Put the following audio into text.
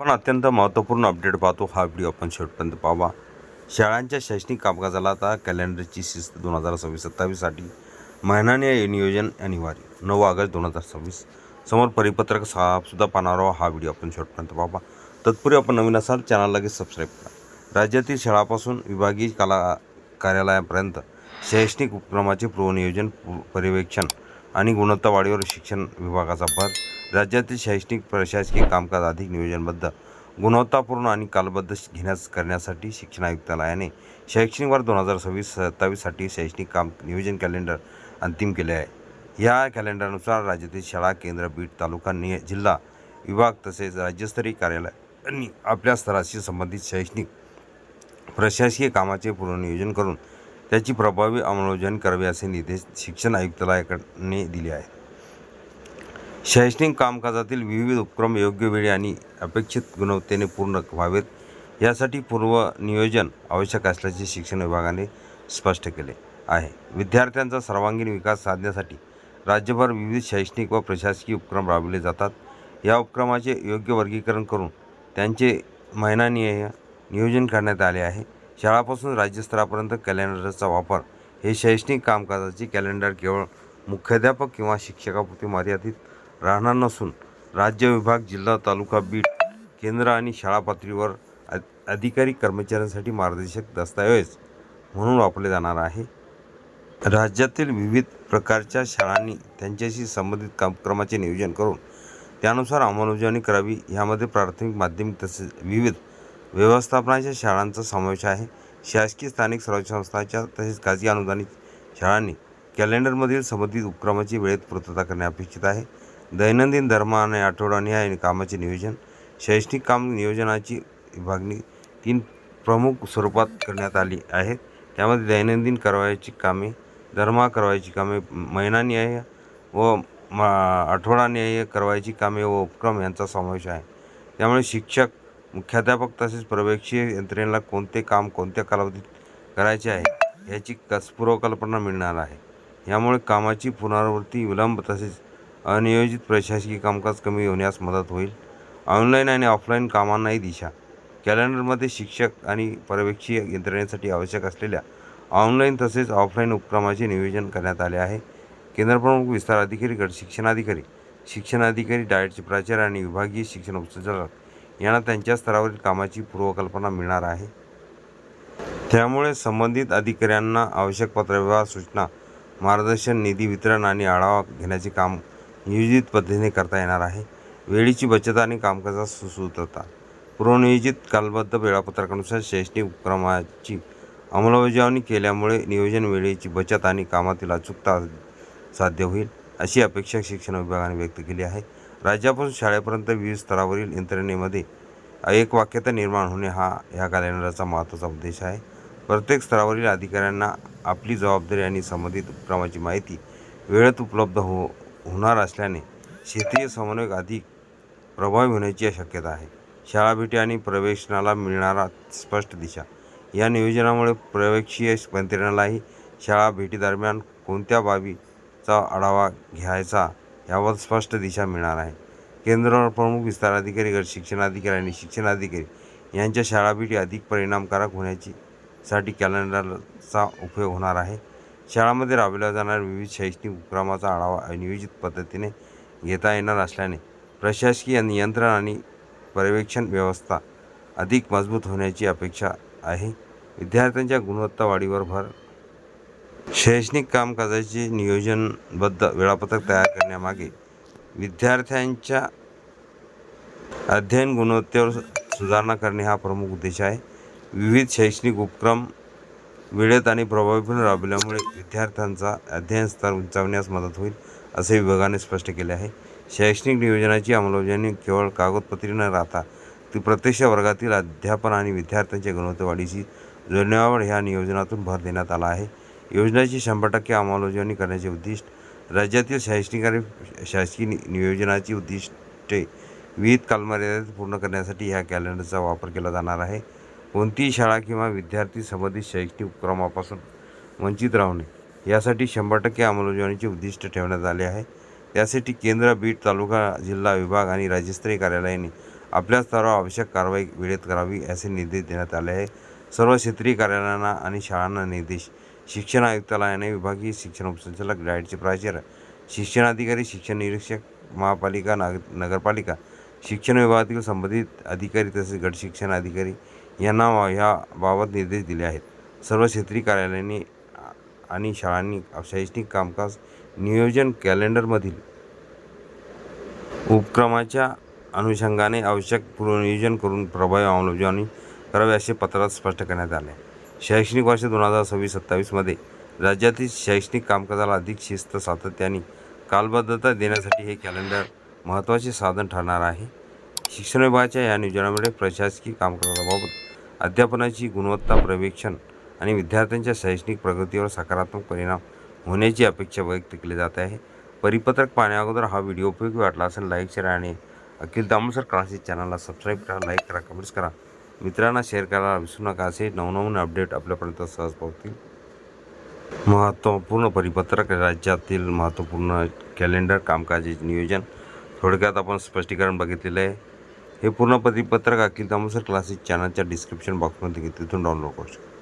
पण अत्यंत महत्त्वपूर्ण अपडेट पाहतो. हा व्हिडिओ आपण शेवटपर्यंत पाहावा. शाळांच्या शैक्षणिक कामकाजाला आता कॅलेंडरची शिस्त 2026-27साठी महिनाने नियोजन अनिवार्य. 9 ऑगस्ट 2026 समोर परिपत्रक सुद्धा पाहणार आहोत. हा व्हिडिओ आपण शेवटपर्यंत पाहावा. तत्पूर्वी आपण नवीन असाल चॅनल लगेच सबस्क्राईब करा. राज्यातील शाळापासून विभागीय कार्यालयापर्यंत शैक्षणिक उपक्रमाचे पूर्वनियोजन, पर्यवेक्षण आणि गुणवत्ता वाढीवर शिक्षण विभागाचा भर. राज्यातील शैक्षणिक प्रशासकीय कामकाज अधिक नियोजनबद्ध, गुणवत्तापूर्ण आणि कालबद्ध करण्यासाठी शिक्षण आयुक्तालयाने शैक्षणिक वर्ष 2026-27साठी शैक्षणिक काम नियोजन कॅलेंडर अंतिम केले आहे. या कॅलेंडरनुसार राज्यातील शाळा, केंद्र, बीट, तालुका, जिल्हा, विभाग तसेच राज्यस्तरीय कार्यालयांनी आपल्या स्तराशी संबंधित शैक्षणिक प्रशासकीय कामाचे पूर्वनियोजन करून त्याची प्रभावी अंमलबजावणी करावी असे निर्देश शिक्षण आयुक्तालयाने दिले आहेत. शैक्षणिक कामकाजातील विविध उपक्रम योग्य वेळी आणि अपेक्षित गुणवत्तेने पूर्ण व्हावेत यासाठी पूर्वनियोजन आवश्यक असल्याचे शिक्षण विभागाने स्पष्ट केले आहे. विद्यार्थ्यांचा सर्वांगीण विकास साधण्यासाठी राज्यभर विविध शैक्षणिक व प्रशासकीय उपक्रम राबवले जातात. या उपक्रमाचे योग्य वर्गीकरण करून त्यांचे महिनानिहाय नियोजन करण्यात आले आहे. शाळापासून राज्यस्तरापर्यंत कॅलेंडरचा वापर हे शैक्षणिक कामकाजाचे कॅलेंडर केवळ मुख्याध्यापक किंवा शिक्षकापुरते मर्यादित राहणार नसून राज्य, विभाग, जिल्हा, तालुका, बीट, केंद्र आणि शाळा पातळीवर अधिकारी कर्मचाऱ्यांसाठी मार्गदर्शक दस्तऐवज म्हणून वापरले जाणार आहे. राज्यातील विविध प्रकारच्या शाळांनी त्यांच्याशी संबंधित उपक्रमाचे नियोजन करून त्यानुसार अंमलबजावणी करावी. यामध्ये प्राथमिक, माध्यमिक तसेच विविध व्यवस्थापनाच्या शाळांचा समावेश आहे. शासकीय, स्थानिक स्वराज्य संस्थांच्या तसेच खाजगी अनुदानित शाळांनी कॅलेंडरमधील संबंधित उपक्रमाची वेळेत पूर्तता करणे अपेक्षित आहे. दैनंदिन, धर्म आणि आठवडानिहाय कामाचे नियोजन. शैक्षणिक काम नियोजनाची विभागणी 3 प्रमुख स्वरूपात करण्यात आली आहे. त्यामध्ये दैनंदिन करावयाची कामे, धर्म करावयाची कामे, महिनानिहाय व आठवडानिहाय करावयाची कामे व उपक्रम यांचा समावेश आहे. त्यामुळे शिक्षक, मुख्याध्यापक तसेच पर्यवेक्षीय यंत्रणेला कोणते काम कोणत्या कालावधीत करायचे आहे याची पूर्वकल्पना मिळणार आहे. यामुळे कामाची पुनरावृत्ती, विलंब तसेच अनियोजित प्रशासकीय कामकाज कमी होण्यास मदत होईल. ऑनलाईन आणि ऑफलाईन कामांनाही दिशा. कॅलेंडरमध्ये शिक्षक आणि पर्यवेक्षीय यंत्रणेसाठी आवश्यक असलेल्या ऑनलाईन तसेच ऑफलाईन उपक्रमाचे नियोजन करण्यात आले आहे. केंद्रप्रमुख, विस्तार अधिकारी, गट शिक्षणाधिकारी, डाएटचे प्राचार्य आणि विभागीय शिक्षण उपसंचालक यांना त्यांच्या स्तरावरील कामाची पूर्वकल्पना मिळणार आहे. त्यामुळे संबंधित अधिकाऱ्यांना आवश्यक पत्रव्यवहार, सूचना, मार्गदर्शन, निधी वितरण आणि आढावा घेण्याचे काम नियोजित पद्धतीने करता येणार आहे. वेळेची बचत आणि कामकाजात सुसूत्रता. पूर्वनियोजित कालबद्ध वेळापत्रकानुसार शैक्षणिक उपक्रमाची अंमलबजावणी केल्यामुळे नियोजन, वेळेची बचत आणि कामातील अचूकता साध्य होईल अशी अपेक्षा शिक्षण विभागाने व्यक्त केली आहे. राज्यापासून शाळेपर्यंत विविध स्तरावरील यंत्रणेमध्ये एकवाक्यता निर्माण होणे हा या कॅलेंडरचा महत्त्वाचा उद्देश आहे. प्रत्येक स्तरावरील अधिकाऱ्यांना आपली जबाबदारी आणि संबंधित उपक्रमाची माहिती वेळेत उपलब्ध होणार असल्याने क्षेत्रीय समन्वय अधिक प्रभावी होण्याची शक्यता आहे. शाळा, भेटी आणि पर्यवेक्षणाला मिळणारा स्पष्ट दिशा. या नियोजनामुळे पर्यवेक्षीय यंत्रणेलाही शाळा भेटीदरम्यान कोणत्या बाबीचा आढावा घ्यायचा यावर स्पष्ट दिशा मिळणार आहे. केंद्र प्रमुख, विस्तार अधिकारी, गट शिक्षणाधिकारी आणि शिक्षणाधिकारी यांच्या शाळा भेटी अधिक परिणामकारक होण्यासाठी कॅलेंडरचा उपयोग होणार आहे. शाळांमध्ये राबवल्या जाणाऱ्या विविध शैक्षणिक उपक्रमाचा आढावा नियोजित पद्धतीने घेता येणार असल्याने प्रशासकीय नियंत्रण आणि पर्यवेक्षण व्यवस्था अधिक मजबूत होण्याची अपेक्षा आहे. विद्यार्थ्यांच्या गुणवत्ता वाढीवर भर. शैक्षणिक कामकाजाचे नियोजनबद्ध वेळापत्रक तयार करण्यामागे विद्यार्थ्यांच्या अध्ययन गुणवत्तेवर सुधारणा करणे हा प्रमुख उद्देश आहे. विविध शैक्षणिक उपक्रम वेळेत आणि प्रभावीपणे राबवल्यामुळे विद्यार्थ्यांचा अध्ययन स्तर उंचावण्यास मदत होईल असे विभागाने स्पष्ट केले आहे. शैक्षणिक नियोजनाची अंमलबजावणी केवळ कागदपत्री न राहता ती प्रत्यक्ष वर्गातील अध्यापन आणि विद्यार्थ्यांच्या गुणवत्तेवाढीशी जोडण्यावर ह्या नियोजनातून भर देण्यात आला आहे. योजनेची 100% अंमलबजावणी करण्याचे उद्दिष्ट. राज्यातील शासकीय नियोजनाची उद्दिष्टे विविध कालमर्यादेत पूर्ण करण्यासाठी ह्या कॅलेंडरचा वापर केला जाणार आहे. कोणतीही शाळा किंवा विद्यार्थी संबंधित शैक्षणिक उपक्रमापासून वंचित राहू नये यासाठी 100% अंमलबजावणीचे उद्दिष्ट ठेवण्यात आले आहे. त्यासाठी केंद्र, बीट, तालुका, जिल्हा, विभाग आणि राज्यस्तरीय कार्यालयांनी आपल्या स्तरावर आवश्यक कारवाई वेळेत करावी असे निर्देश देण्यात आले आहे. सर्व क्षेत्रीय कार्यालयांना आणि शाळांना निर्देश. शिक्षण आयुक्तालयाने विभागीय शिक्षण उपसंचालक, डाएटचे प्राचार्य, शिक्षणाधिकारी, शिक्षण निरीक्षक, महापालिका, नगरपालिका, शिक्षण विभागातील संबंधित अधिकारी तसेच गट शिक्षण अधिकारी यांना याबाबत निर्देश दिले आहेत. सर्व क्षेत्रीय कार्यालयांनी आणि शाळांनी शैक्षणिक कामकाज नियोजन कॅलेंडरमधील उपक्रमाच्या अनुषंगाने आवश्यक पूर्वनियोजन करून प्रभावी अंमलबजावणी करावी असे पत्रात स्पष्ट करण्यात आले. शैक्षणिक वर्ष 2026-27 मध्ये राज्यातील शैक्षणिक कामकाजाला अधिक शिस्त, सातत्य आणि कालबद्धता देण्यासाठी हे कॅलेंडर महत्त्वाचे साधन ठरणार आहे. शिक्षण विभागाच्या या नियोजनामुळे प्रशासकीय कामकाजाबाबत अध्यापनाची गुणवत्ता पर्यवेक्षण आणि विद्यार्थ्यांच्या शैक्षणिक प्रगतीवर सकारात्मक परिणाम होण्याची अपेक्षा व्यक्त केली जात आहे. परिपत्रक पाहण्या अगोदर हा व्हिडिओ उपयोगी वाटला असेल लाईक, शेअर आणि अखिल तांबूसर क्लासेस चॅनलला सबस्क्राईब करा, लाईक करा, कमेंट्स करा, मित्रांना शेअर करायला विसरू नका. असे नवनवीन अपडेट आपल्यापर्यंत सहज पोहोचतील. महत्त्वपूर्ण परिपत्रक, राज्यातील महत्त्वपूर्ण कॅलेंडर, कामकाजी नियोजन, थोडक्यात आपण स्पष्टीकरण बघितलेलं आहे. हे पूर्ण परिपत्रक अखिल तांबूसर क्लासेस चॅनलच्या डिस्क्रिप्शन बॉक्समध्ये तिथून डाउनलोड करू शकता.